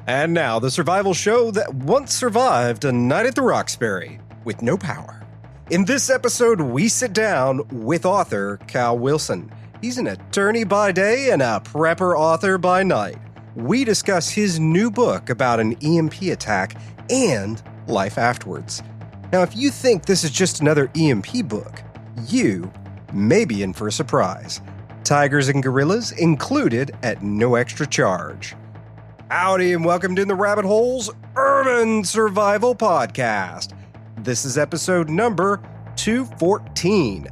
And now, the survival show that once survived a night at the Roxbury with no power. In this episode, we sit down with author Cal Wilson. He's an attorney by day and a prepper author by night. We discuss his new book about an EMP attack and life afterwards. Now, if you think this is just another EMP book, you may be in for a surprise. Tigers and gorillas included at no extra charge. Howdy and welcome to the Rabbit Hole's Urban Survival Podcast. This is episode number 214.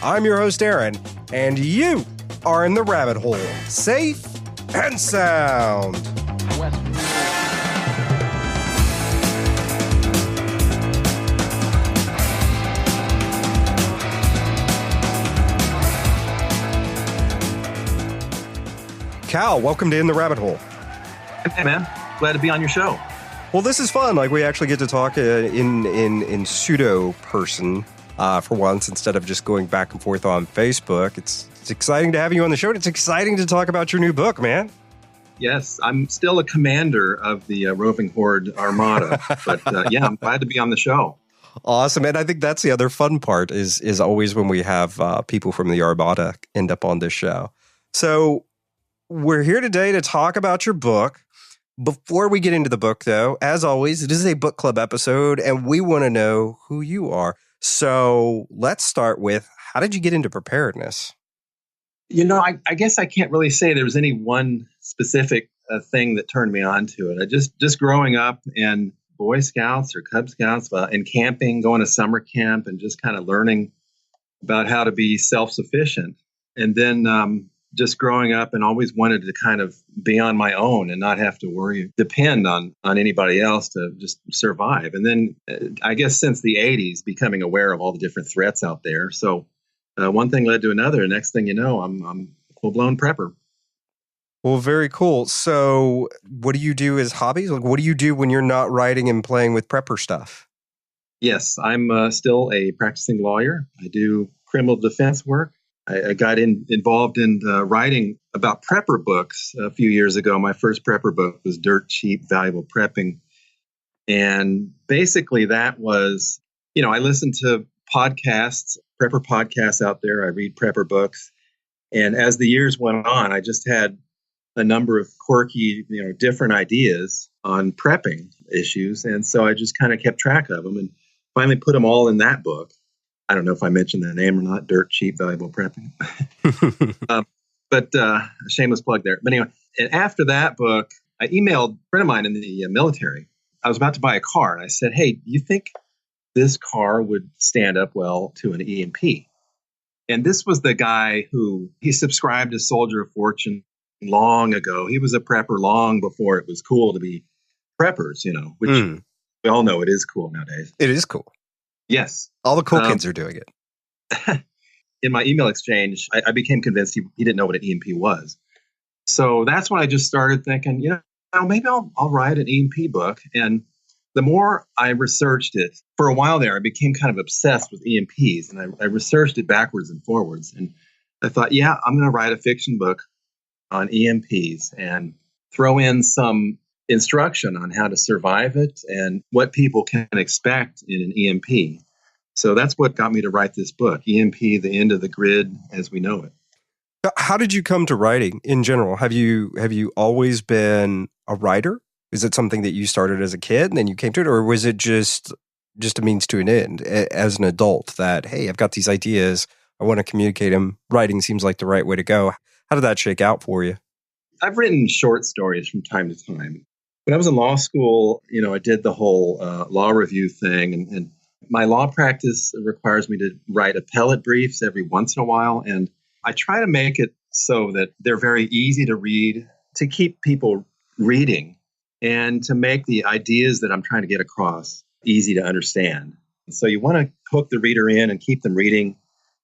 I'm your host, Aaron, and you are in the Rabbit Hole, safe and sound. Cal, welcome to In the Rabbit Hole. Hey, man. Glad to be on your show. Well, this is fun. Like, we actually get to talk in pseudo person for once instead of just going back and forth on Facebook. It's exciting to have you on the show. And it's exciting to talk about your new book, man. Yes, I'm still a commander of the Roving Horde Armada. But yeah, I'm glad to be on the show. Awesome. And I think that's the other fun part is always when we have people from the Armada end up on this show. So we're here today to talk about your book. Before we get into the book, though, as always, it is a book club episode, and we want to know who you are. So let's start with, how did you get into preparedness? You know, I guess I can't really say there was any one specific thing that turned me on to it. I just growing up in Boy Scouts or Cub Scouts and camping, going to summer camp, and just kind of learning about how to be self-sufficient. And then just growing up and always wanted to kind of be on my own and not have to depend on anybody else to just survive. And then I guess since the 80s, becoming aware of all the different threats out there. So one thing led to another. Next thing you know, I'm a full-blown prepper. Well, very cool. So what do you do as hobbies? Like, what do you do when you're not writing and playing with prepper stuff? Yes, I'm still a practicing lawyer. I do criminal defense work. I got involved in writing about prepper books a few years ago. My first prepper book was Dirt Cheap, Valuable Prepping. And basically that was, I listened to podcasts, prepper podcasts out there. I read prepper books. And as the years went on, I just had a number of quirky, different ideas on prepping issues. And so I just kind of kept track of them and finally put them all in that book. I don't know if I mentioned the name or not, Dirt Cheap, Valuable Prepping. But a shameless plug there. But anyway, and after that book, I emailed a friend of mine in the military. I was about to buy a car. And I said, hey, do you think this car would stand up well to an EMP? And this was the guy he subscribed to Soldier of Fortune long ago. He was a prepper long before it was cool to be preppers, which we all know it is cool nowadays. It is cool. Yes. All the cool kids are doing it. In my email exchange, I became convinced he didn't know what an EMP was. So that's when I just started thinking, maybe I'll write an EMP book. And the more I researched it, for a while there, I became kind of obsessed with EMPs. And I researched it backwards and forwards. And I thought, yeah, I'm going to write a fiction book on EMPs and throw in some instruction on how to survive it and what people can expect in an EMP. So that's what got me to write this book, EMP, the End of the Grid as we know it. How did you come to writing in general? Have you always been a writer? Is it something that you started as a kid and then you came to it? Or was it just a means to an end as an adult that, hey, I've got these ideas, I want to communicate them. Writing seems like the right way to go. How did that shake out for you? I've written short stories from time to time. When I was in law school, I did the whole law review thing. And my law practice requires me to write appellate briefs every once in a while. And I try to make it so that they're very easy to read, to keep people reading, and to make the ideas that I'm trying to get across easy to understand. So you want to hook the reader in and keep them reading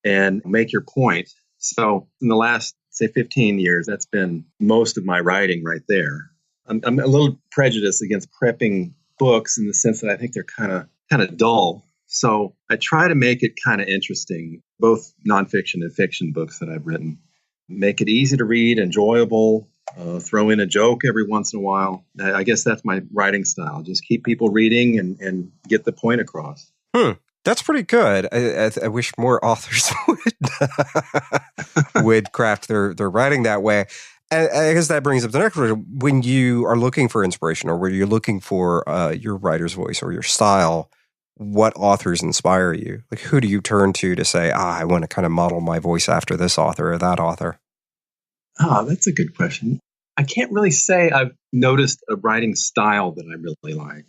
and make your point. So in the last, say, 15 years, that's been most of my writing right there. I'm a little prejudiced against prepping books in the sense that I think they're kind of dull. So I try to make it kind of interesting, both nonfiction and fiction books that I've written. Make it easy to read, enjoyable, throw in a joke every once in a while. I guess that's my writing style. Just keep people reading and get the point across. That's pretty good. I wish more authors would craft their writing that way. And I guess that brings up the next question. When you are looking for inspiration or when you're looking for your writer's voice or your style, what authors inspire you? Like, who do you turn to say, I want to kind of model my voice after this author or that author? Oh, that's a good question. I can't really say I've noticed a writing style that I really like.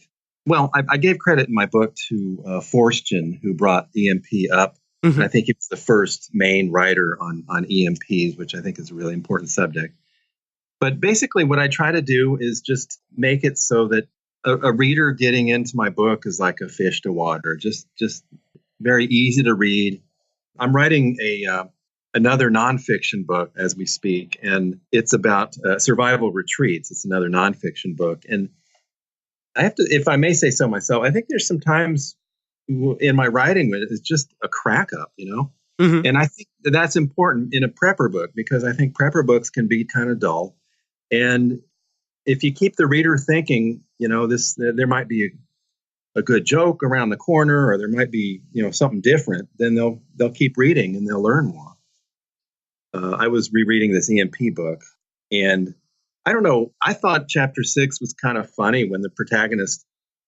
Well, I gave credit in my book to Forstchen, who brought EMP up. Mm-hmm. And I think he was the first main writer on EMPs, which I think is a really important subject. But basically what I try to do is just make it so that a reader getting into my book is like a fish to water, just very easy to read. I'm writing another nonfiction book as we speak, and it's about survival retreats. It's another nonfiction book. And I have to, if I may say so myself, I think there's some times in my writing when it's just a crack up, Mm-hmm. And I think that's important in a prepper book because I think prepper books can be kind of dull. And if you keep the reader thinking, there might be a good joke around the corner, or there might be, something different, then they'll keep reading and they'll learn more. I was rereading this EMP book, and I don't know, I thought chapter 6 was kind of funny when the protagonist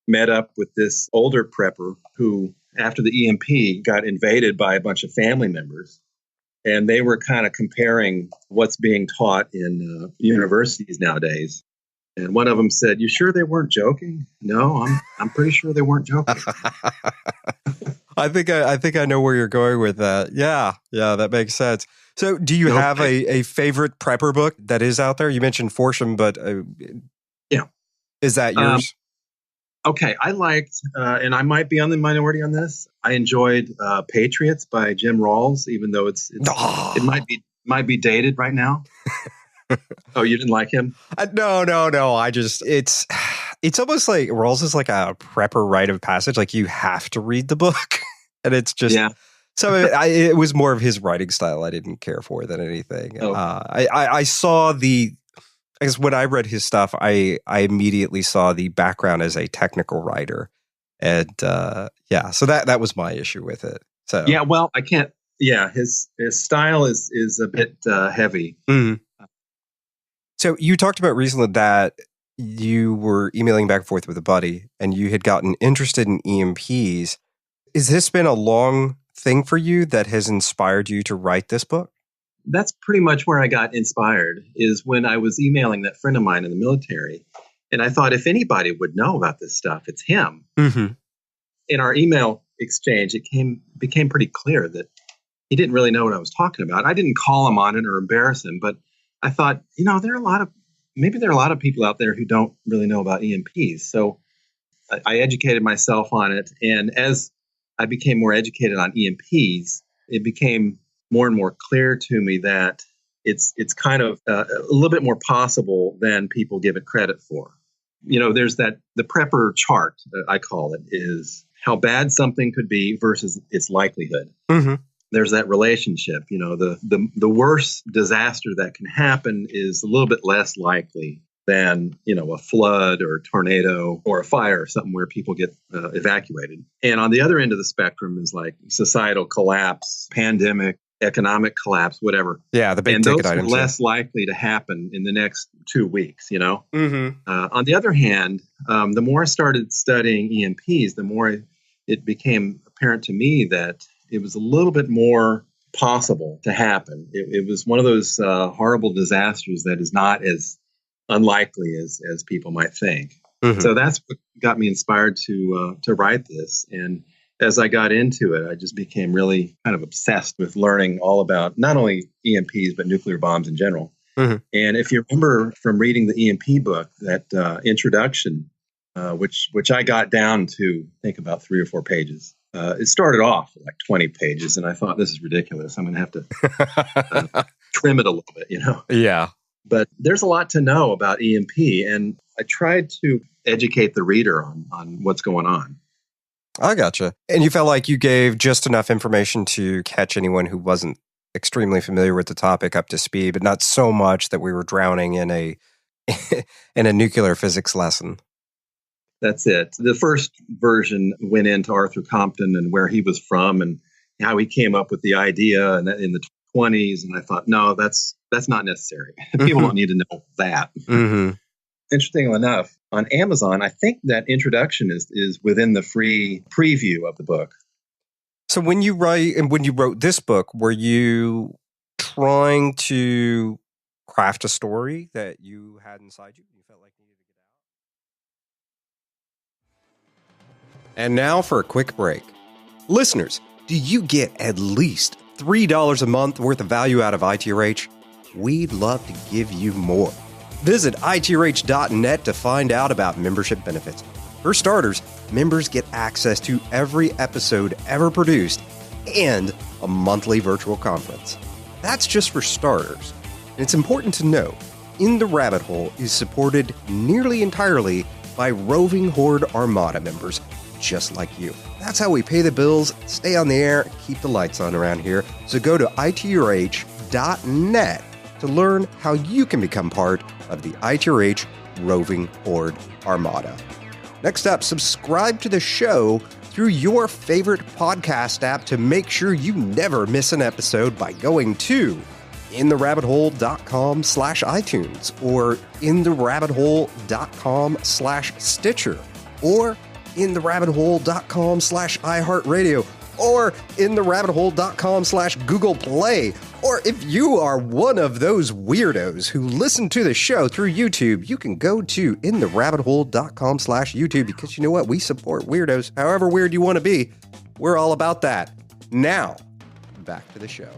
met up with this older prepper who, after the EMP, got invaded by a bunch of family members. And they were kind of comparing what's being taught in universities nowadays. And one of them said, "You sure they weren't joking?" "No, I'm pretty sure they weren't joking." I think I know where you're going with that. Yeah, that makes sense. So do you have a favorite prepper book that is out there? You mentioned Fortune, but yeah. Is that yours? Okay, I liked, and I might be on the minority on this, I enjoyed Patriots by Jim Rawls, even though it might be dated right now. Oh, you didn't like him? No. It's almost like Rawls is like a prepper rite of passage. Like you have to read the book, and it's just So it was more of his writing style I didn't care for than anything. Oh. I saw I guess when I read his stuff, I immediately saw the background as a technical writer, and so that was my issue with it. So well, I can't. Yeah, his style is a bit heavy. Mm-hmm. So you talked about recently that you were emailing back and forth with a buddy, and you had gotten interested in EMPs. Has this been a long thing for you that has inspired you to write this book? That's pretty much where I got inspired, is when I was emailing that friend of mine in the military. And I thought, if anybody would know about this stuff, it's him. Mm-hmm. In our email exchange, it became pretty clear that he didn't really know what I was talking about. I didn't call him on it or embarrass him, but I thought, there are a lot of people out there who don't really know about EMPs. So I educated myself on it. And as I became more educated on EMPs, it became more and more clear to me that it's kind of a little bit more possible than people give it credit for. There's the prepper chart, I call it, is how bad something could be versus its likelihood. Mm-hmm. There's that relationship. The worst disaster that can happen is a little bit less likely than, a flood or a tornado or a fire or something where people get evacuated. And on the other end of the spectrum is like societal collapse, pandemic, economic collapse, whatever. Yeah, the big ticket items. And those are less likely to happen in the next 2 weeks, Mm-hmm. On the other hand, the more I started studying EMPs, the more it became apparent to me that it was a little bit more possible to happen. It was one of those horrible disasters that is not as unlikely as people might think. Mm-hmm. So that's what got me inspired to write this. And as I got into it, I just became really kind of obsessed with learning all about not only EMPs, but nuclear bombs in general. Mm-hmm. And if you remember from reading the EMP book, that introduction, which I got down to, I think, about 3 or 4 pages. It started off with like 20 pages, and I thought, this is ridiculous. I'm going to have to trim it a little bit, Yeah. But there's a lot to know about EMP, and I tried to educate the reader on what's going on. I gotcha. And you felt like you gave just enough information to catch anyone who wasn't extremely familiar with the topic, up to speed, but not so much that we were drowning in a in a nuclear physics lesson. That's it. The first version went into Arthur Compton and where he was from and how he came up with the idea in the 20s. And I thought, no, that's not necessary. People don't need to know that. Mm-hmm. Interestingly enough, on Amazon, I think that introduction is within the free preview of the book. So when you wrote this book, were you trying to craft a story that you had inside you felt like needed to get out? And now for a quick break. Listeners, do you get at least $3 a month worth of value out of ITRH? We'd love to give you more. Visit itrh.net to find out about membership benefits. For starters, members get access to every episode ever produced and a monthly virtual conference. That's just for starters. And it's important to know, In the Rabbit Hole is supported nearly entirely by Roving Horde Armada members just like you. That's how we pay the bills, stay on the air, keep the lights on around here. So go to itrh.net to learn how you can become part of the ITRH Roving Horde Armada. Next up, subscribe to the show through your favorite podcast app to make sure you never miss an episode by going to intherabbithole.com/iTunes or intherabbithole.com/Stitcher or intherabbithole.com/iHeartRadio or intherabbithole.com/Google Play. Or if you are one of those weirdos who listen to the show through YouTube, you can go to intherabbithole.com/YouTube because you know what? We support weirdos. However weird you want to be, we're all about that. Now, back to the show.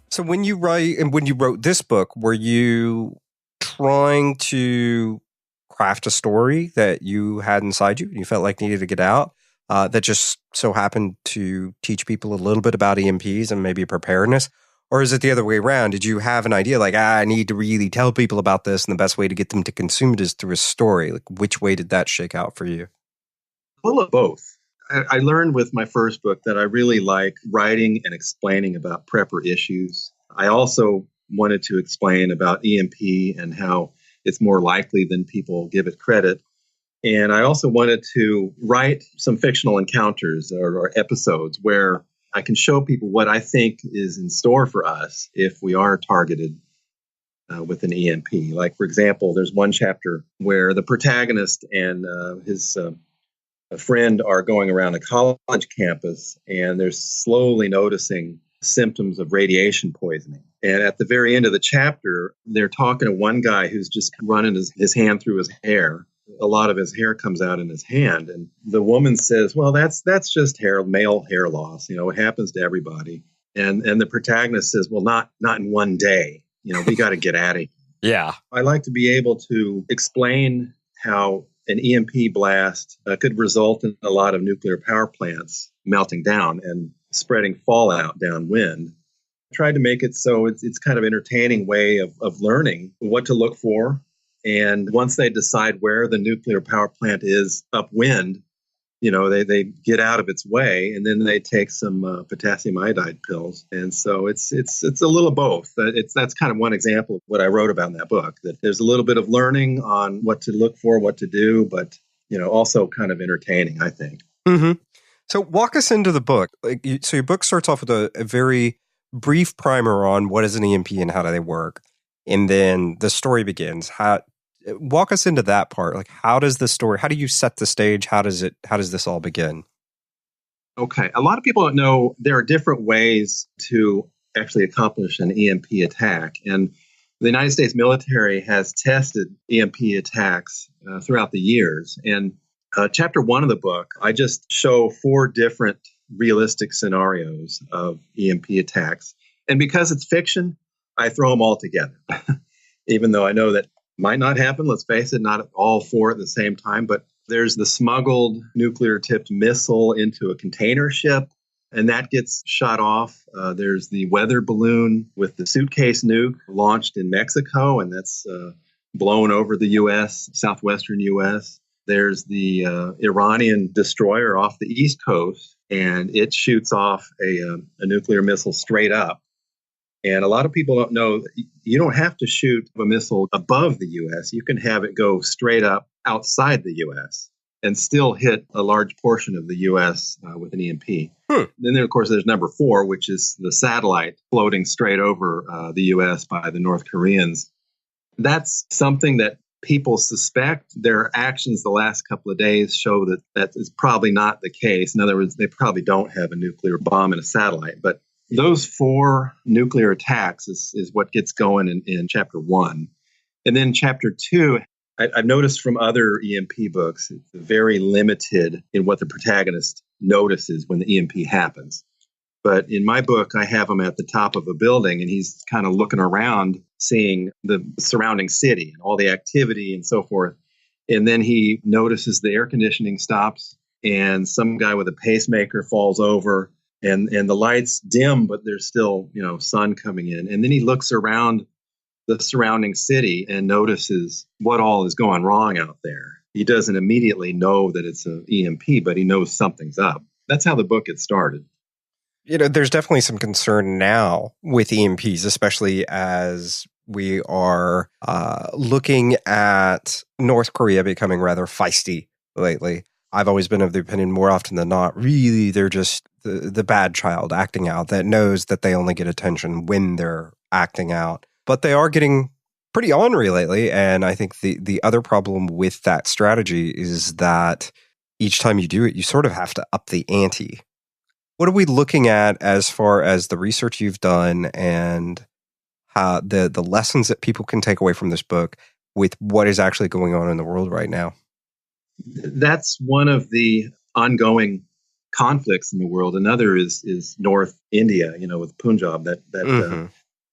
So when you wrote this book, were you trying to craft a story that you had inside you and you felt like needed to get out, that just so happened to teach people a little bit about EMPs and maybe preparedness? Or is it the other way around? Did you have an idea like, I need to really tell people about this and the best way to get them to consume it is through a story? Like, which way did that shake out for you? A little of both. I learned with my first book that I really like writing and explaining about prepper issues. I also wanted to explain about EMP and how it's more likely than people give it credit. And I also wanted to write some fictional encounters or episodes where I can show people what I think is in store for us if we are targeted with an EMP. Like, for example, there's one chapter where the protagonist and his friend are going around a college campus, and they're slowly noticing symptoms of radiation poisoning. And at the very end of the chapter, they're talking to one guy who's just running his hand through his hair. A lot of his hair comes out in his hand. And the woman says, well, that's just male hair loss. You know, it happens to everybody. And the protagonist says, well, not in one day. You know, we got to get at it. Yeah. I like to be able to explain how an EMP blast could result in a lot of nuclear power plants melting down and spreading fallout downwind. I tried to make it so it's kind of entertaining way of learning what to look for. And once they decide where the nuclear power plant is upwind, you know, they get out of its way, and then they take some potassium iodide pills. And so it's a little of both. That's kind of one example of what I wrote about in that book, that there's a little bit of learning on what to look for, what to do, but, you know, also kind of entertaining, I think. Mm-hmm. So walk us into the book. So your book starts off with a very brief primer on what is an EMP and how do they work. And then the story begins. Walk us into that part. Like, how do you set the stage? How does this all begin? Okay. A lot of people don't know there are different ways to actually accomplish an EMP attack. And the United States military has tested EMP attacks throughout the years. And chapter 1 of the book, I just show 4 different realistic scenarios of EMP attacks. And because it's fiction, I throw them all together, even though I know that might not happen. Let's face it, not all 4 at the same time. But there's the smuggled nuclear-tipped missile into a container ship, and that gets shot off. There's the weather balloon with the suitcase nuke launched in Mexico, and that's blown over the U.S., southwestern U.S. There's the Iranian destroyer off the East Coast and it shoots off a nuclear missile straight up. And a lot of people don't know that you don't have to shoot a missile above the U.S. You can have it go straight up outside the U.S. and still hit a large portion of the U.S. With an EMP. Then, of course, there's number 4, which is the satellite floating straight over the U.S. by the North Koreans. That's something that people suspect. Their actions the last couple of days show that that is probably not the case. In other words, they probably don't have a nuclear bomb in a satellite. But those 4 nuclear attacks is what gets going in chapter 1. And then chapter 2, I've noticed from other EMP books, it's very limited in what the protagonist notices when the EMP happens. But in my book, I have him at the top of a building, and he's kind of looking around, seeing the surrounding city and all the activity and so forth. And then he notices the air conditioning stops, and some guy with a pacemaker falls over, and the lights dim, but there's still, sun coming in. And then he looks around the surrounding city and notices what all is going wrong out there. He doesn't immediately know that it's an EMP, but he knows something's up. That's how the book gets started. There's definitely some concern now with EMPs, especially as we are looking at North Korea becoming rather feisty lately. I've always been of the opinion, more often than not, really they're just the bad child acting out that knows that they only get attention when they're acting out. But they are getting pretty ornery lately, and I think the other problem with that strategy is that each time you do it, you sort of have to up the ante. What are we looking at as far as the research you've done and how the lessons that people can take away from this book with what is actually going on in the world right now? That's one of the ongoing conflicts in the world. Another is North India, with Punjab, that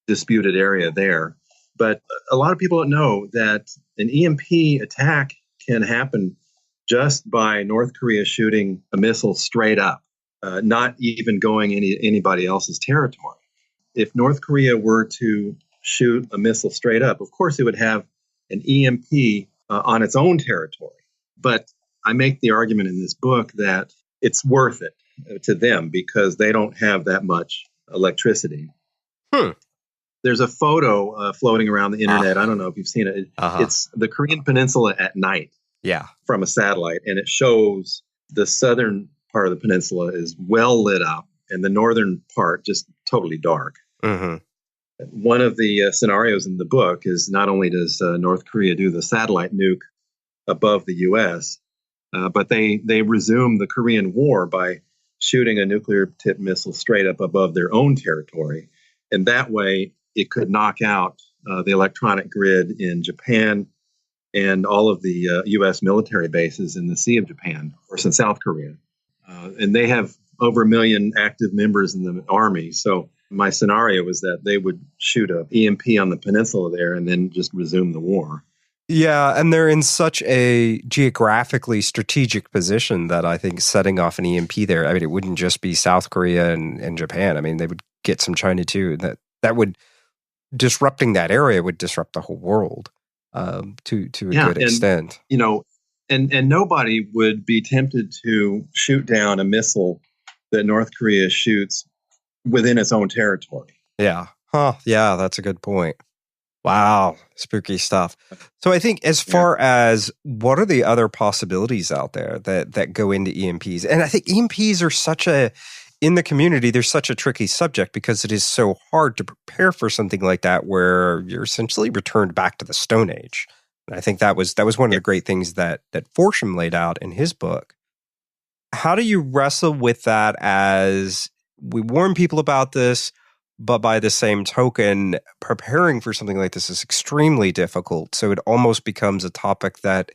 disputed area there. But a lot of people don't know that an EMP attack can happen just by North Korea shooting a missile straight up. Not even going anybody else's territory. If North Korea were to shoot a missile straight up, of course it would have an EMP on its own territory. But I make the argument in this book that it's worth it to them because they don't have that much electricity. There's a photo floating around the internet. I don't know if you've seen it. It's the Korean Peninsula at night from a satellite, and it shows the southern part of the peninsula is well lit up, and the northern part just totally dark. One of the scenarios in the book is not only does North Korea do the satellite nuke above the U.S., but they resume the Korean War by shooting a nuclear-tipped missile straight up above their own territory. And that way, it could knock out the electronic grid in Japan and all of the U.S. military bases in the Sea of Japan, or in South Korea. And they have over 1 million active members in the army. So my scenario was that they would shoot a EMP on the peninsula there and then just resume the war. Yeah, and they're in such a geographically strategic position that I think setting off an EMP there, it wouldn't just be South Korea and Japan. They would get some China too. That would, disrupting that area would disrupt the whole world to a good extent. And nobody would be tempted to shoot down a missile that North Korea shoots within its own territory. Yeah. Yeah, that's a good point. Wow. Spooky stuff. So I think as far as what are the other possibilities out there that go into EMPs? And I think EMPs are in the community, there's such a tricky subject because it is so hard to prepare for something like that where you're essentially returned back to the Stone Age. And I think that was one of the great things that Forsham laid out in his book. How do you wrestle with that as we warn people about this, but by the same token, preparing for something like this is extremely difficult. So it almost becomes a topic that,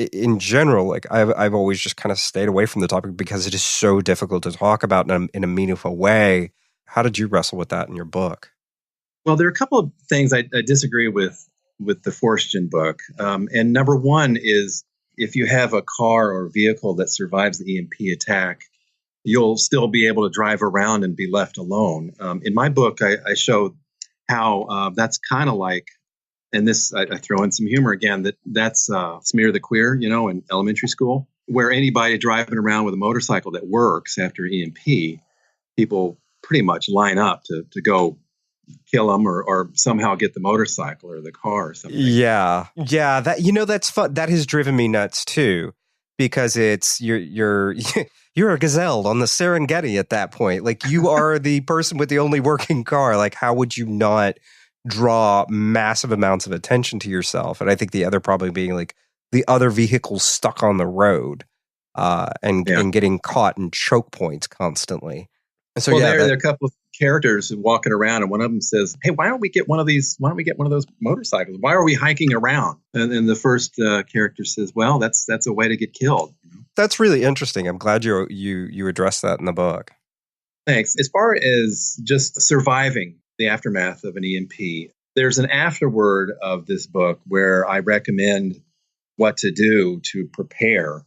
in general, I've always just kind of stayed away from the topic because it is so difficult to talk about in a meaningful way. How did you wrestle with that in your book? Well, there are a couple of things I disagree with the Forsham book. And number one is if you have a car or vehicle that survives the EMP attack, you'll still be able to drive around and be left alone. In my book, I show how that's kind of like, and this I throw in some humor again, that's Smear the Queer, in elementary school. where anybody driving around with a motorcycle that works after EMP, people pretty much line up to go kill them or somehow get the motorcycle or the car or something. Yeah. That's fun. That has driven me nuts too, because it's you're you're a gazelle on the Serengeti at that point. Like, you are the person with the only working car. Like, how would you not draw massive amounts of attention to yourself? And I think the other problem being like the other vehicles stuck on the road and getting caught in choke points constantly. And so there are a couple of characters walking around, and one of them says, "Hey, why don't we get one of these? Why don't we get one of those motorcycles? Why are we hiking around?" And the first character says, "Well, that's a way to get killed." That's really interesting. I'm glad you addressed that in the book. Thanks. As far as just surviving the aftermath of an EMP, there's an afterword of this book where I recommend what to do to prepare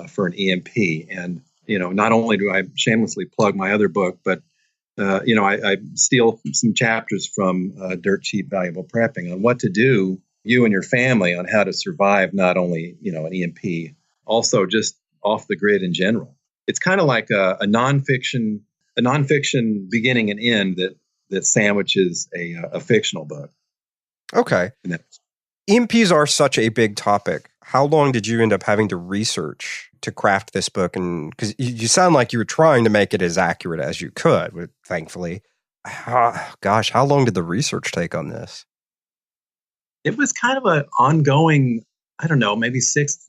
for an EMP. And not only do I shamelessly plug my other book, but I steal some chapters from Dirt Cheap Valuable Prepping on what to do, you and your family, on how to survive not only an EMP, also just off the grid in general. It's kind of like a nonfiction beginning and end that sandwiches a fictional book. Okay. EMPs are such a big topic. How long did you end up having to research to craft this book? And because you sound like you were trying to make it as accurate as you could, thankfully. Gosh, how long did the research take on this? It was kind of an ongoing, I don't know, maybe six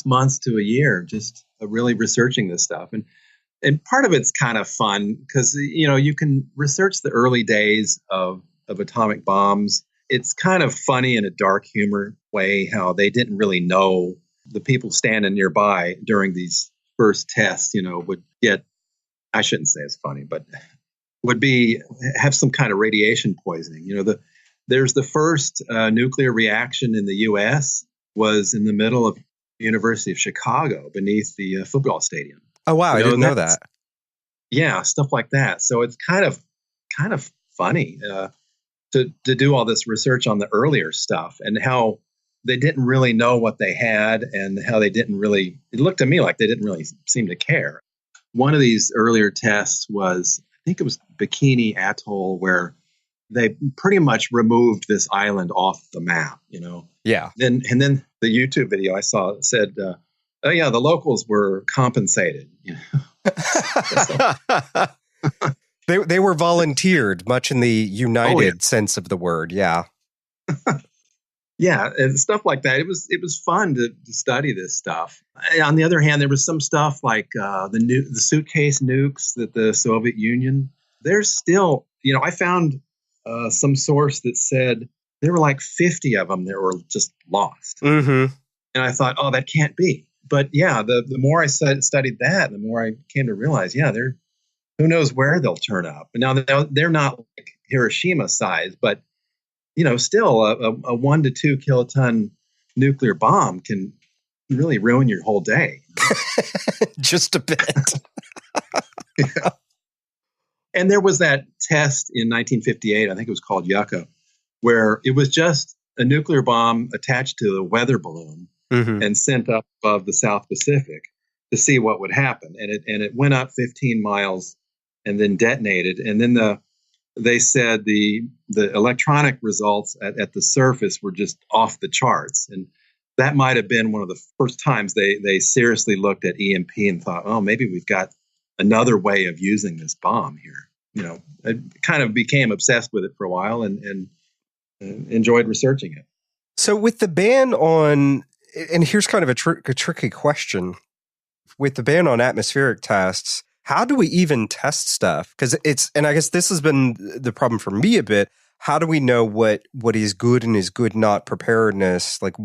months to a year, just really researching this stuff. And part of it's kind of fun because, you can research the early days of atomic bombs. It's kind of funny in a dark humor way how they didn't really know the people standing nearby during these first tests, would get, I shouldn't say it's funny, but would have some kind of radiation poisoning. There's the first nuclear reaction in the U.S. was in the middle of the University of Chicago beneath the football stadium. Oh, wow. I didn't know that. Yeah, stuff like that. So it's kind of funny to do all this research on the earlier stuff and how they didn't really know what they had and how they didn't really, it looked to me like they didn't really seem to care. One of these earlier tests was, I think it was Bikini Atoll, where they pretty much removed this island off the map, Yeah. And then the YouTube video I saw said, oh yeah, the locals were compensated. They were volunteered, much in the United sense of the word. Yeah. Yeah, and stuff like that. It was fun to study this stuff. On the other hand, there was some stuff like the suitcase nukes that the Soviet Union. There's still, I found some source that said there were like 50 of them that were just lost. Mm-hmm. And I thought, oh, that can't be. But yeah, the more I studied that, the more I came to realize, yeah, who knows where they'll turn up. And now they're not like Hiroshima size, but still a 1 to 2 kiloton nuclear bomb can really ruin your whole day. Just a bit. Yeah. And there was that test in 1958, I think it was called Yucca, where it was just a nuclear bomb attached to a weather balloon and sent up above the South Pacific to see what would happen. And it went up 15 miles and then detonated. And then they said the electronic results at the surface were just off the charts. And that might have been one of the first times they seriously looked at EMP and thought, oh, maybe we've got another way of using this bomb here. I kind of became obsessed with it for a while and enjoyed researching it. So with the ban on, and here's kind of a tricky question, with the ban on atmospheric tests, how do we even test stuff? Because and I guess this has been the problem for me a bit. How do we know what is good and is good not preparedness? Like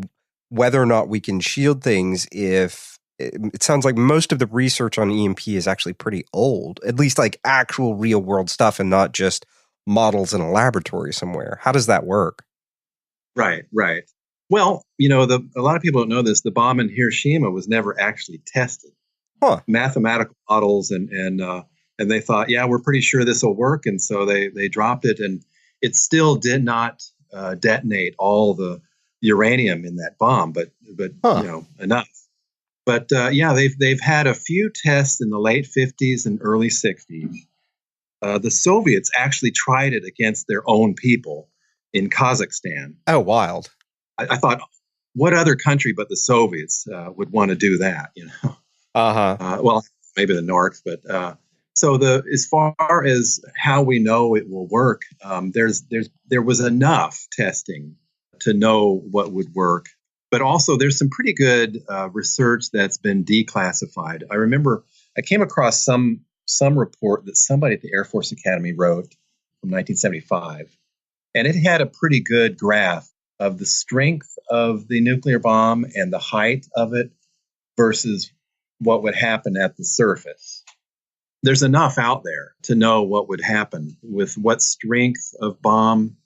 whether or not we can shield things if it sounds like most of the research on EMP is actually pretty old, at least like actual real world stuff and not just models in a laboratory somewhere. How does that work? Right. Well, a lot of people don't know this. The bomb in Hiroshima was never actually tested. Huh. Mathematical models and they thought, yeah, we're pretty sure this will work, and so they dropped it, and it still did not detonate all the uranium in that bomb, but enough. But yeah, they've had a few tests in the late 50s and early 60s. The Soviets actually tried it against their own people in Kazakhstan. Oh, wild. I thought, what other country but the Soviets would want to do that? You know, well, maybe the North, but so as far as how we know it will work, there was enough testing to know what would work. But also, there's some pretty good research that's been declassified. I remember I came across some report that somebody at the Air Force Academy wrote from 1975, and it had a pretty good graph of the strength of the nuclear bomb and the height of it versus what would happen at the surface. There's enough out there to know what would happen with what strength of bomb,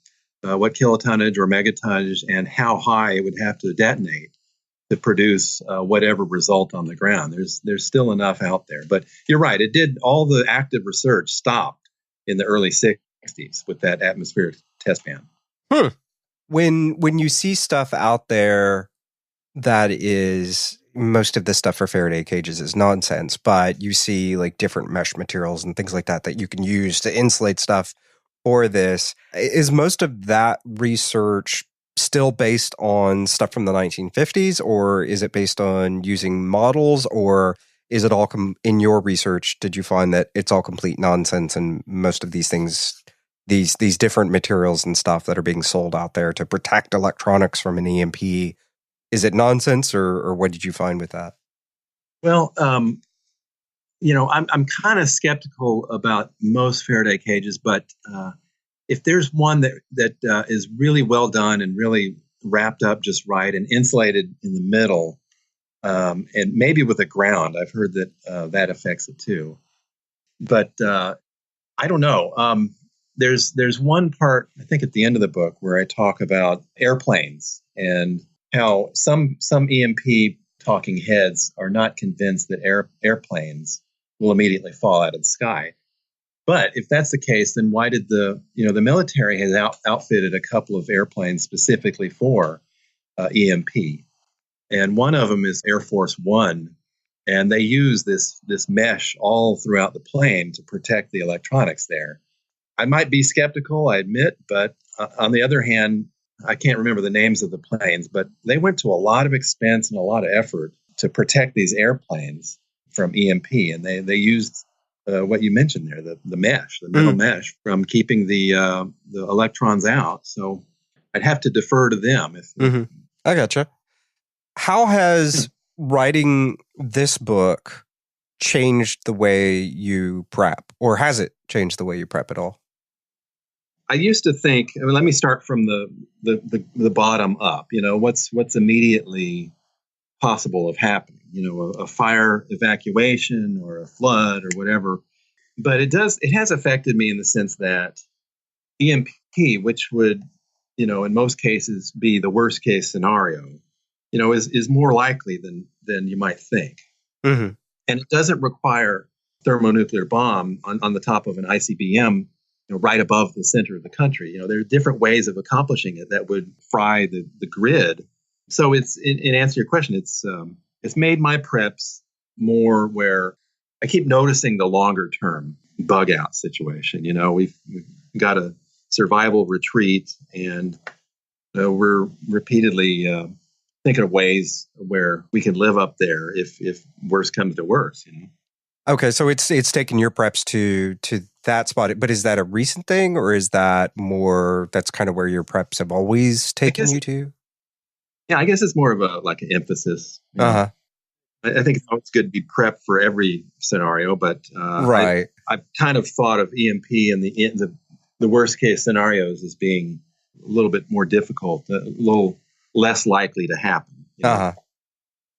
what kilotonnage or megatonnage, and how high it would have to detonate to produce whatever result on the ground. There's still enough out there. But you're right, it did, all the active research stopped in the early 60s with that atmospheric test ban. When you see stuff out there that is, most of the stuff for Faraday cages is nonsense, but you see like different mesh materials and things like that you can use to insulate stuff for this. Is most of that research still based on stuff from the 1950s, or is it based on using models, or is it all in your research? Did you find that it's all complete nonsense and most of these things, these different materials and stuff that are being sold out there to protect electronics from an EMP, is it nonsense, or what did you find with that? Well, you know, I'm kind of skeptical about most Faraday cages, but if there's one that is really well done and really wrapped up just right and insulated in the middle, and maybe with a ground, I've heard that that affects it too. But I don't know. There's one part, I think, at the end of the book where I talk about airplanes and how some EMP talking heads are not convinced that airplanes will immediately fall out of the sky. But if that's the case, then why did the military has outfitted a couple of airplanes specifically for EMP, and one of them is Air Force One, and they use this mesh all throughout the plane to protect the electronics there. I might be skeptical, I admit, but on the other hand, I can't remember the names of the planes, but they went to a lot of expense and a lot of effort to protect these airplanes from EMP, and they used what you mentioned there, the mesh, the metal mesh, from keeping the electrons out. So I'd have to defer to them. I gotcha. How has writing this book changed the way you prep, or has it changed the way you prep at all? I used to think, I mean, let me start from the bottom up. You know, what's immediately possible of happening? You know, a fire evacuation or a flood or whatever. But it has affected me in the sense that EMP, which would, you know, in most cases be the worst case scenario, you know, is more likely than you might think. And it doesn't require thermonuclear bomb on the top of an ICBM, you know, right above the center of the country. You know, there are different ways of accomplishing it that would fry the grid. So it's, in answer to your question, it's made my preps more where I keep noticing the longer term bug out situation. You know, we've got a survival retreat, and we're repeatedly thinking of ways where we can live up there if worse comes to worse. You know. Okay, so it's taken your preps to that spot, but is that a recent thing, or is that more, that's kind of where your preps have always taken you to? Yeah, I guess it's more of an emphasis. You know? I think it's always good to be prepped for every scenario, but right. I've kind of thought of EMP and the worst case scenarios as being a little bit more difficult, a little less likely to happen. You know?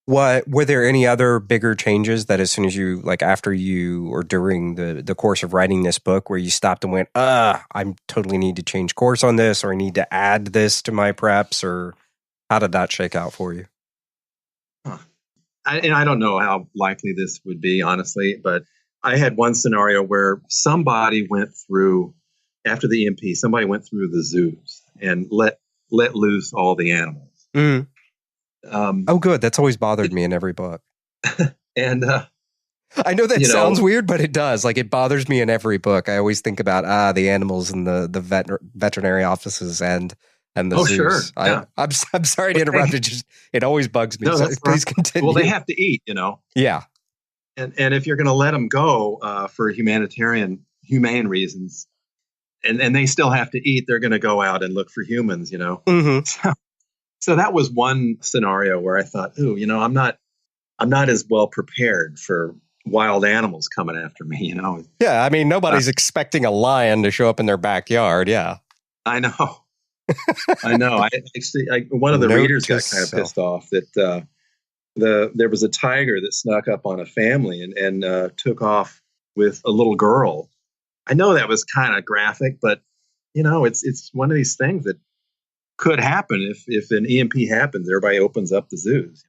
What were there any other bigger changes that as soon as you, like after you or during the course of writing this book, where you stopped and went, I totally need to change course on this, or I need to add this to my preps, or how did that shake out for you? I don't know how likely this would be, honestly, but I had one scenario where somebody went through, after the EMP, somebody went through the zoos and let loose all the animals. Oh, good. That's always bothered me in every book. And I know that sounds weird, but it does. Like, it bothers me in every book. I always think about the animals in the veterinary offices and the zoos. Sure. Yeah. I'm sorry to interrupt. It always bugs me. No, So that's please fine. continue. Well, they have to eat, Yeah. And if you're going to let them go for humane reasons, and they still have to eat, they're going to go out and look for humans, Mm-hmm. So that was one scenario where I thought, I'm not as well prepared for wild animals coming after me, Yeah, I mean, nobody's expecting a lion to show up in their backyard. Yeah, I know. I know. One of the readers got kind of pissed off that there was a tiger that snuck up on a family and took off with a little girl. I know that was kind of graphic, but it's one of these things that could happen if an EMP happens. Everybody opens up the zoos.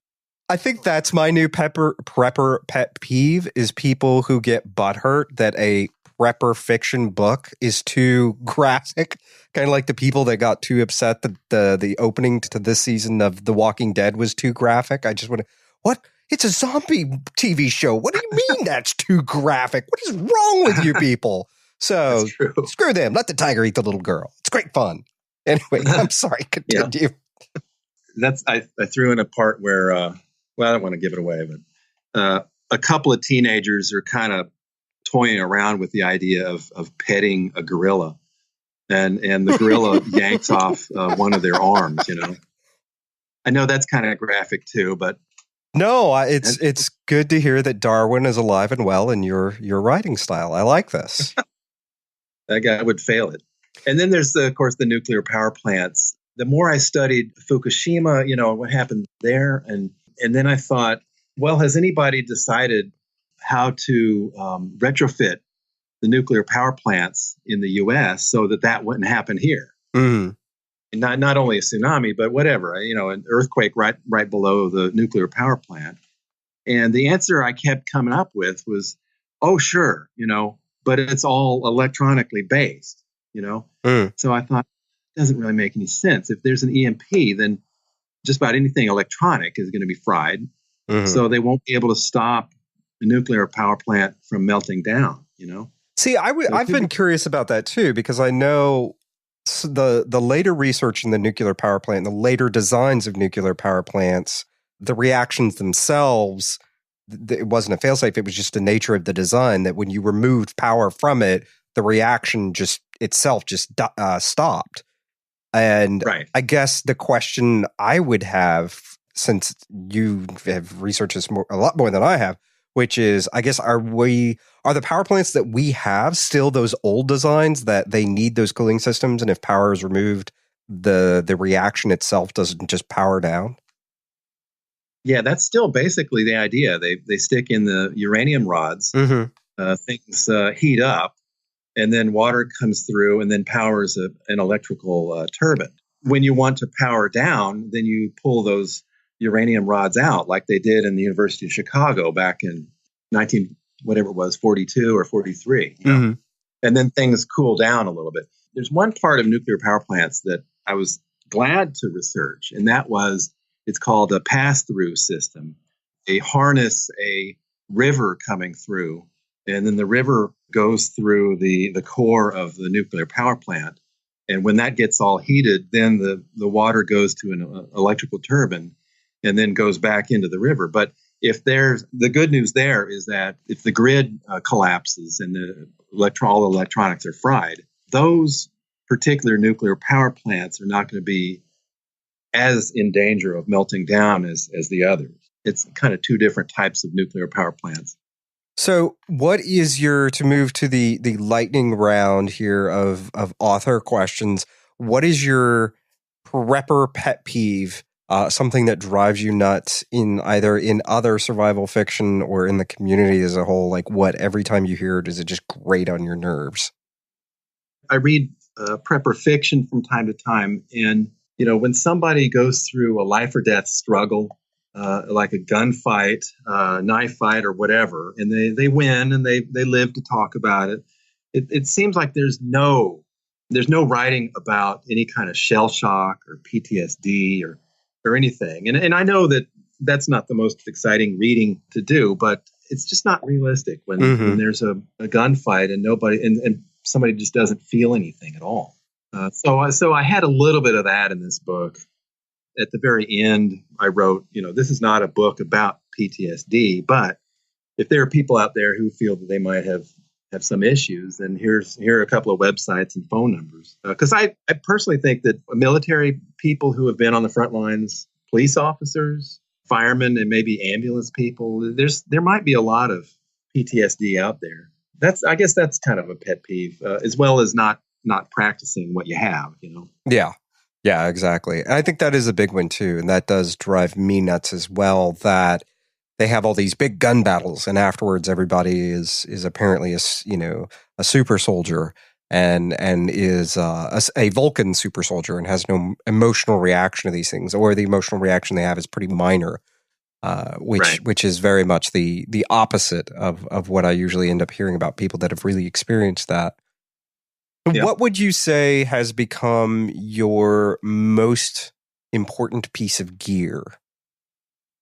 I think that's my new prepper pet peeve is people who get butthurt that a prepper fiction book is too graphic. Kind of like the people that got too upset that the opening to this season of The Walking Dead was too graphic. I just want to, what? It's a zombie TV show. What do you mean that's too graphic? What is wrong with you people? So screw them. Let the tiger eat the little girl. It's great fun. Anyway, I'm sorry. Continue. Yeah. I threw in a part where, I don't want to give it away, but a couple of teenagers are kind of toying around with the idea of petting a gorilla, and the gorilla yanks off one of their arms. I know that's kind of graphic too, but no, it's good to hear that Darwin is alive and well in your writing style. I like this. That guy would fail it. And then there's of course the nuclear power plants. The more I studied Fukushima, what happened there, and then I thought, well, has anybody decided how to retrofit the nuclear power plants in the U.S. so that wouldn't happen here? Mm. And not only a tsunami, but whatever, an earthquake right below the nuclear power plant. And the answer I kept coming up with was, oh, sure, but it's all electronically based, So I thought, it doesn't really make any sense. If there's an EMP, then just about anything electronic is going to be fried. Mm-hmm. So they won't be able to stop the nuclear power plant from melting down, See, I've been curious about that too, because I know the later research in the nuclear power plant, the later designs of nuclear power plants, the reactions themselves, it wasn't a failsafe. It was just the nature of the design that when you removed power from it, the reaction itself stopped. And right. I guess the question I would have, since you have researched this a lot more than I have, which is, I guess, are the power plants that we have still those old designs that they need those cooling systems, and if power is removed, the reaction itself doesn't just power down? Yeah, that's still basically the idea. They stick in the uranium rods, mm-hmm. Things heat up, and then water comes through and then powers an electrical turbine. When you want to power down, then you pull those uranium rods out like they did in the University of Chicago back in 42 or 43. Mm-hmm. And then things cool down a little bit. There's one part of nuclear power plants that I was glad to research, and that was, it's called a pass-through system. They harness a river coming through, and then the river goes through the core of the nuclear power plant. And when that gets all heated, then the water goes to an electrical turbine and then goes back into the river. But the good news there is that if the grid collapses and all the electronics are fried, those particular nuclear power plants are not going to be as in danger of melting down as the others. It's kind of two different types of nuclear power plants. So what is to move to the lightning round here of author questions, what is your prepper pet peeve, something that drives you nuts either in other survival fiction or in the community as a whole? Like, what, every time you hear it, does it just grate on your nerves? I read prepper fiction from time to time, and when somebody goes through a life or death struggle, like a gunfight, knife fight, or whatever, and they win and they live to talk about it, it seems like there's no writing about any kind of shell shock or PTSD or anything. And I know that that's not the most exciting reading to do, but it's just not realistic when there's a gunfight and and somebody just doesn't feel anything at all. So I had a little bit of that in this book. At the very end, I wrote, this is not a book about PTSD, but if there are people out there who feel that they might have some issues, then here are a couple of websites and phone numbers. Because I personally think that military people who have been on the front lines, police officers, firemen, and maybe ambulance people, there might be a lot of PTSD out there. I guess that's kind of a pet peeve, as well as not practicing what you have, Yeah, exactly. And I think that is a big one too, and that does drive me nuts as well, that they have all these big gun battles, and afterwards everybody is apparently a super soldier and is a Vulcan super soldier and has no emotional reaction to these things, or the emotional reaction they have is pretty minor, which is very much the opposite of what I usually end up hearing about people that have really experienced that. Yeah. What would you say has become your most important piece of gear?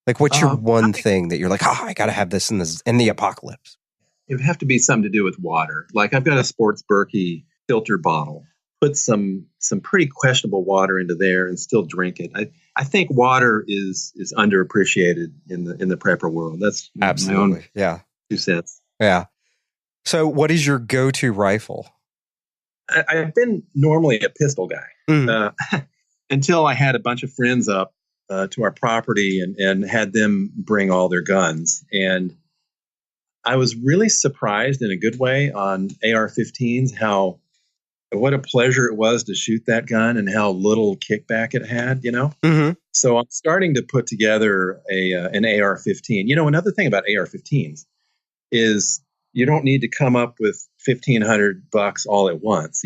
Like, what's your one thing that you're like, I got to have this in the apocalypse? It would have to be something to do with water. Like, I've got a Sports Berkey filter bottle. Put some pretty questionable water into there and still drink it. I think water is underappreciated in the prepper world. That's absolutely my own 2 cents. Yeah. So, what is your go-to rifle? I've been normally a pistol guy until I had a bunch of friends up to our property and had them bring all their guns. And I was really surprised in a good way on AR-15s what a pleasure it was to shoot that gun and how little kickback it had, So I'm starting to put together an AR-15. Another thing about AR-15s is you don't need to come up with $1,500 all at once.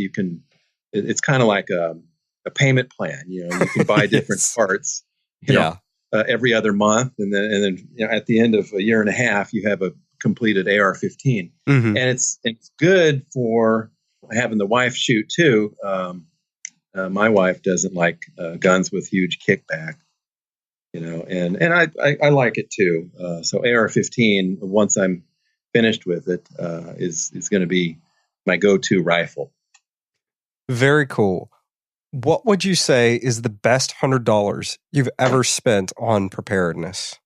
It's kind of like a payment plan. You can buy different parts, every other month. And then at the end of a year and a half, you have a completed AR-15. And it's good for having the wife shoot too. My wife doesn't like guns with huge kickback, and I like it too. So AR-15, once I'm finished with it, is going to be my go-to rifle. Very cool. What would you say is the best $100 you've ever spent on preparedness?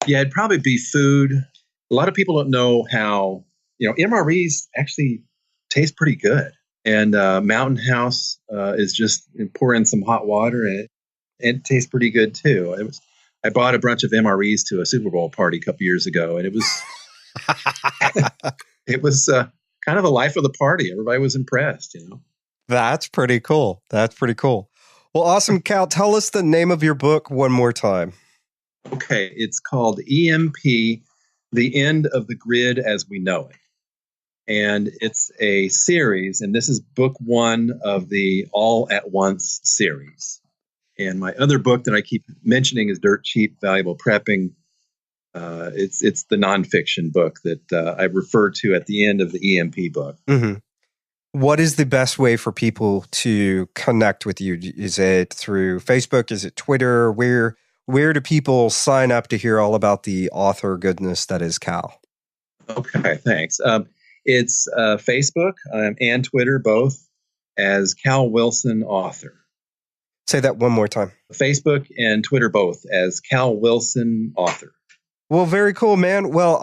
Yeah, it'd probably be food. A lot of people don't know how, MREs actually taste pretty good. And Mountain House is just pour in some hot water and it tastes pretty good too. I bought a bunch of MREs to a Super Bowl party a couple years ago, and it was it was kind of the life of the party. Everybody was impressed, That's pretty cool. Well, awesome, Cal. Tell us the name of your book one more time. Okay, it's called EMP, The End of the Grid as We Know It. And it's a series, and this is book 1 of the All at Once series. And my other book that I keep mentioning is Dirt Cheap Valuable Prepping. It's the nonfiction book that I refer to at the end of the EMP book. What is the best way for people to connect with you? Is it through Facebook? Is it Twitter? Where do people sign up to hear all about the author goodness that is Cal? Okay, thanks. It's Facebook and Twitter, both, as Cal Wilson Author. Say that one more time. Facebook and Twitter, both, as Cal Wilson Author. Well, very cool, man. Well,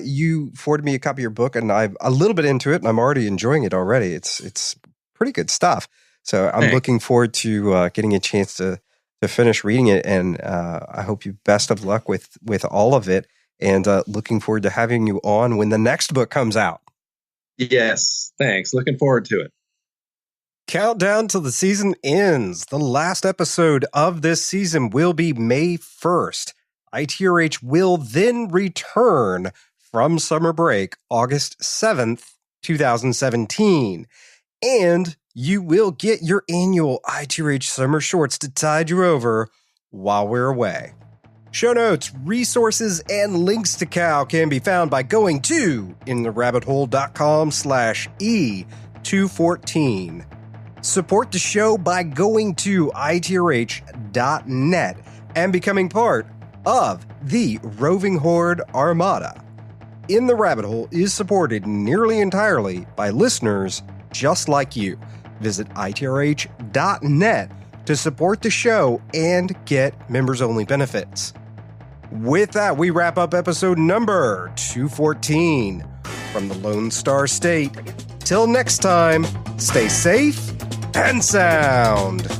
you forwarded me a copy of your book, and I'm a little bit into it, and I'm already enjoying it already. It's pretty good stuff. So I'm looking forward to getting a chance to finish reading it, and I hope you best of luck with all of it, and looking forward to having you on when the next book comes out. Yes, thanks. Looking forward to it. Countdown till the season ends. The last episode of this season will be May 1st. ITRH will then return from summer break August 7th, 2017. And you will get your annual ITRH summer shorts to tide you over while we're away. Show notes, resources, and links to Cal can be found by going to intherabbithole.com/E214. Support the show by going to itrh.net and becoming part of the Roving Horde Armada. In the Rabbit Hole is supported nearly entirely by listeners just like you. Visit itrh.net to support the show and get members-only benefits. With that, we wrap up episode number 214 from the Lone Star State. Till next time, stay safe and sound.